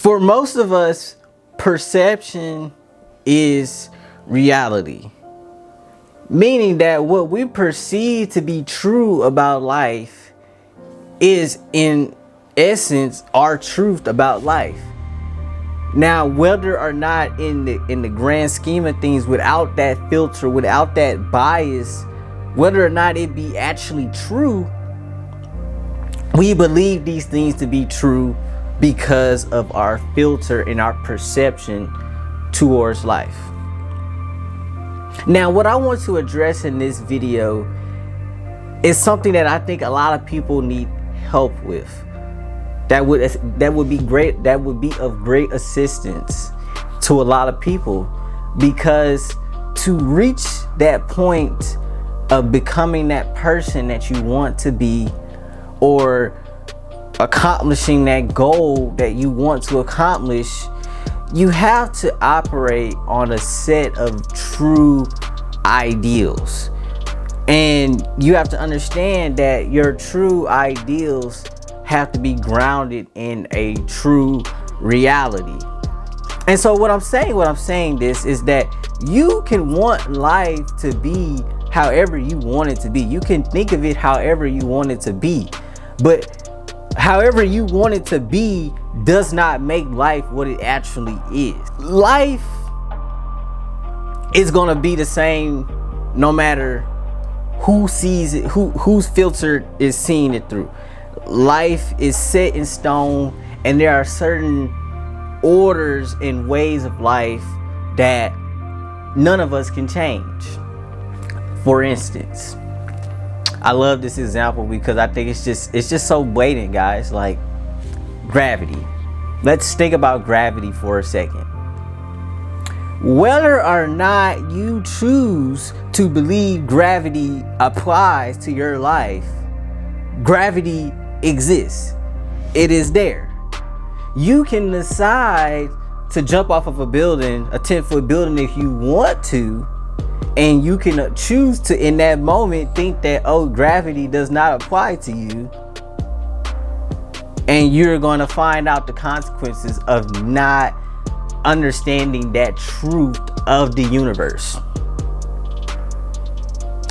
For most of us, perception is reality. Meaning that what we perceive to be true about life is in essence our truth about life. Now, whether or not in the grand scheme of things, without that filter, without that bias, whether or not it be actually true, we believe these things to be true because of our filter and our perception towards life. Now, what I want to address in this video is something that I think a lot of people need help with. That would be great. That would be of great assistance to a lot of people, because to reach that point of becoming that person that you want to be, or accomplishing that goal that you want to accomplish, you have to operate on a set of true ideals. And you have to understand that your true ideals have to be grounded in a true reality. And so what I'm saying this is that you can want life to be however you want it to be. You can think of it however you want it to be. But however you want it to be does not make life what it actually is. Life is gonna be the same no matter who sees it, whose filter is seeing it through. Life is set in stone, and there are certain orders and ways of life that none of us can change. For instance, I love this example because I think it's just so blatant, guys. Like gravity. Let's think about gravity for a second. Whether or not you choose to believe gravity applies to your life, gravity exists. It is there. You can decide to jump off of a building, a 10-foot building, if you want to, and you can choose to in that moment think that, oh, gravity does not apply to you, and you're going to find out the consequences of not understanding that truth of the universe.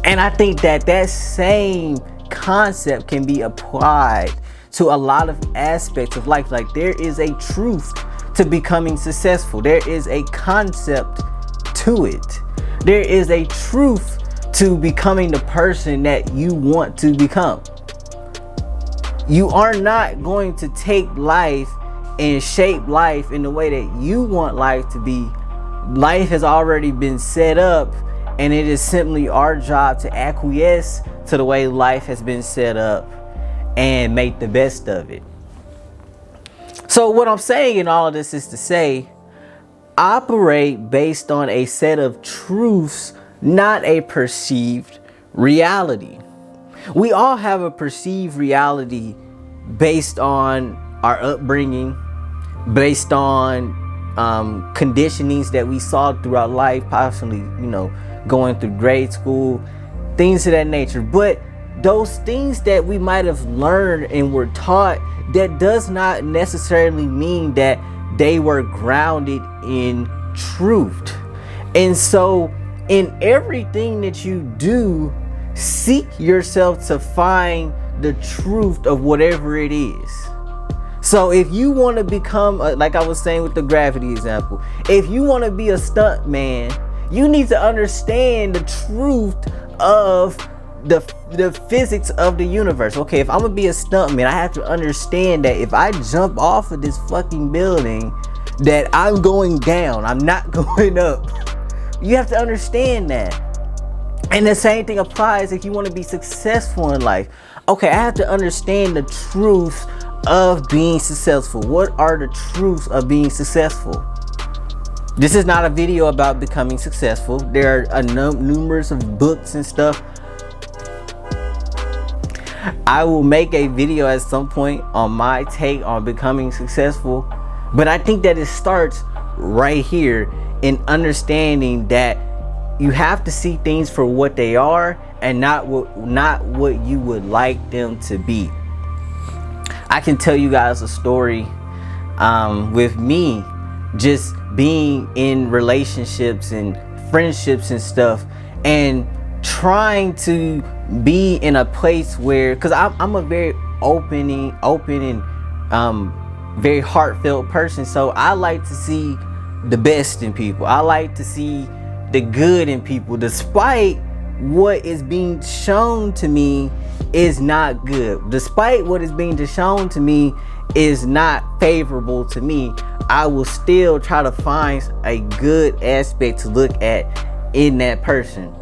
And I think that same concept can be applied to a lot of aspects of life. Like, there is a truth to becoming successful. There is a concept to it. There is a truth to becoming the person that you want to become. You are not going to take life and shape life in the way that you want life to be. Life has already been set up, and it is simply our job to acquiesce to the way life has been set up and make the best of it. So what I'm saying in all of this is to say, operate based on a set of truths, not a perceived reality. We all have a perceived reality based on our upbringing, based on conditionings that we saw throughout life, possibly, going through grade school, things of that nature. But those things that we might have learned and were taught, that does not necessarily mean that they were grounded in truth. And so in everything that you do, seek yourself to find the truth of whatever it is. So if you want to become, like I was saying with the gravity example, if you want to be a stunt man, you need to understand the truth of the physics of the universe. Okay, if I'm gonna be a stuntman, I have to understand that if I jump off of this fucking building, that I'm going down, I'm not going up. You have to understand that. And the same thing applies if you want to be successful in life. Okay, I have to understand the truth of being successful. What are the truths of being successful? This is not a video about becoming successful. There are numerous of books and stuff. I will make a video at some point on my take on becoming successful, but I think that it starts right here in understanding that you have to see things for what they are and not what you would like them to be. I can tell you guys a story. with me just being in relationships and friendships and stuff, and trying to be in a place where, because I'm a very open and very heartfelt person, so I like to see the best in people. I like to see the good in people, despite what is being shown to me is not good, despite what is being shown to me is not favorable to me. I will still try to find a good aspect to look at in that person,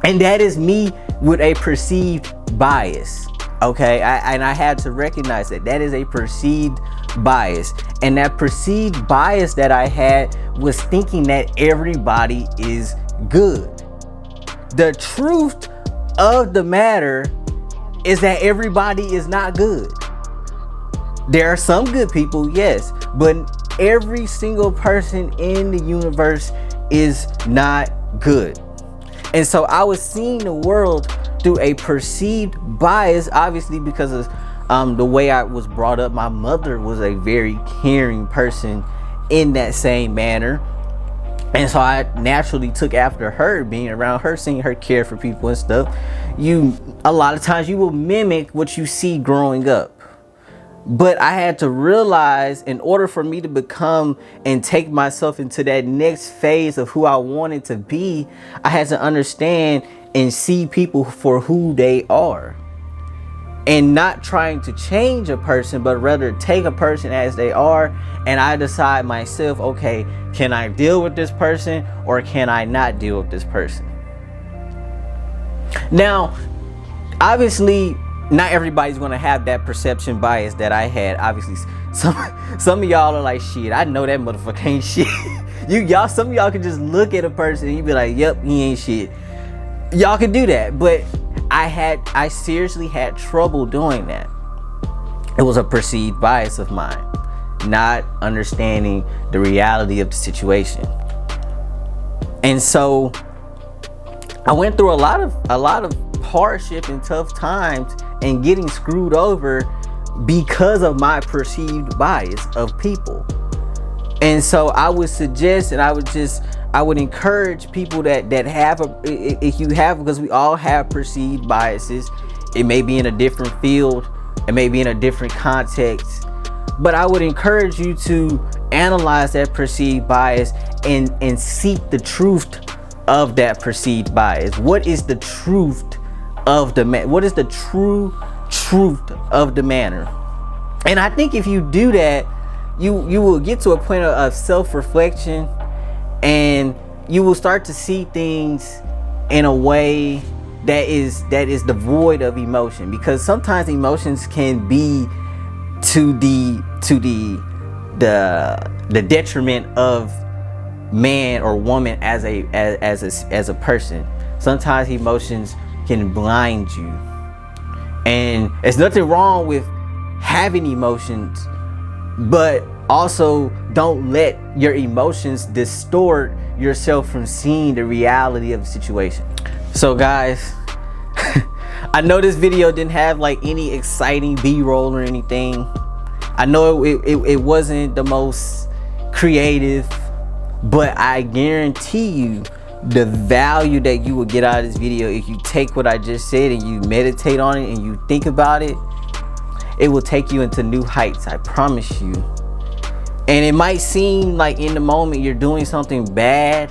and that is me with a perceived bias. Okay, I had to recognize that is a perceived bias, and that perceived bias that I had was thinking that everybody is good. The truth of the matter is that everybody is not good. There are some good people, yes, but every single person in the universe is not good. And so I was seeing the world through a perceived bias, obviously because of the way I was brought up. My mother was a very caring person in that same manner, and so I naturally took after her, being around her, seeing her care for people and stuff. A lot of times you will mimic what you see growing up. But I had to realize, in order for me to become and take myself into that next phase of who I wanted to be, I had to understand and see people for who they are, and not trying to change a person, but rather take a person as they are. And I decide myself, okay, can I deal with this person or can I not deal with this person? Now, obviously, not everybody's gonna have that perception bias that I had. Obviously, some of y'all are like, shit, I know that motherfucker ain't shit. Some of y'all can just look at a person and you be like, yep, he ain't shit. Y'all can do that, but I seriously had trouble doing that. It was a perceived bias of mine, not understanding the reality of the situation. And so I went through a lot of hardship and tough times and getting screwed over because of my perceived bias of people. And so I would suggest, and I would encourage people that have if you have, because we all have perceived biases. It may be in a different field, it may be in a different context, but I would encourage you to analyze that perceived bias and seek the truth of that perceived bias. What is the truth of the man? What is the true truth of the matter? And I think if you do that, you will get to a point of self-reflection, and you will start to see things in a way that is devoid of emotion, because sometimes emotions can be to the detriment of man or woman as a person. Sometimes emotions can blind you, and there's nothing wrong with having emotions, but also don't let your emotions distort yourself from seeing the reality of the situation. So guys, I know this video didn't have like any exciting B-roll or anything. I know it wasn't the most creative, but I guarantee you the value that you will get out of this video, if you take what I just said and you meditate on it and you think about it, it will take you into new heights, I promise you. And it might seem like in the moment you're doing something bad,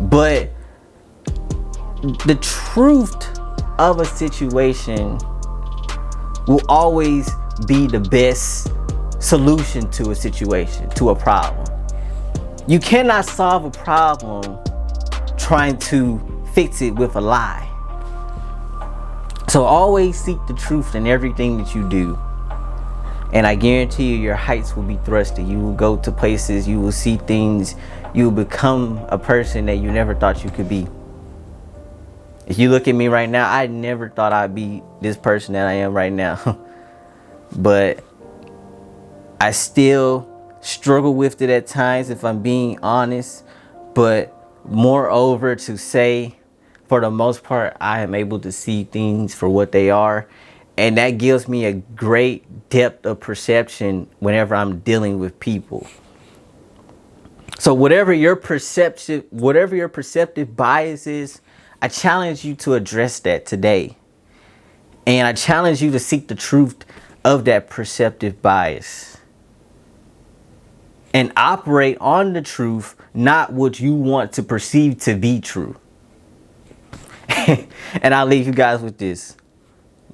but the truth of a situation will always be the best solution to a situation, to a problem. You cannot solve a problem trying to fix it with a lie. So always seek the truth in everything that you do. And I guarantee you, your heights will be thrusted. You will go to places, you will see things, you will become a person that you never thought you could be. If you look at me right now, I never thought I'd be this person that I am right now. But I still struggle with it at times, if I'm being honest. But moreover, to say, for the most part, I am able to see things for what they are. And that gives me a great depth of perception whenever I'm dealing with people. So whatever your perceptive bias is, I challenge you to address that today. And I challenge you to seek the truth of that perceptive bias. And operate on the truth, not what you want to perceive to be true. And I'll leave you guys with this.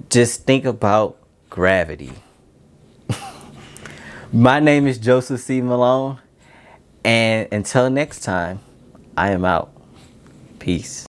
Just think about gravity. My name is Joseph C. Malone. And until next time, I am out. Peace.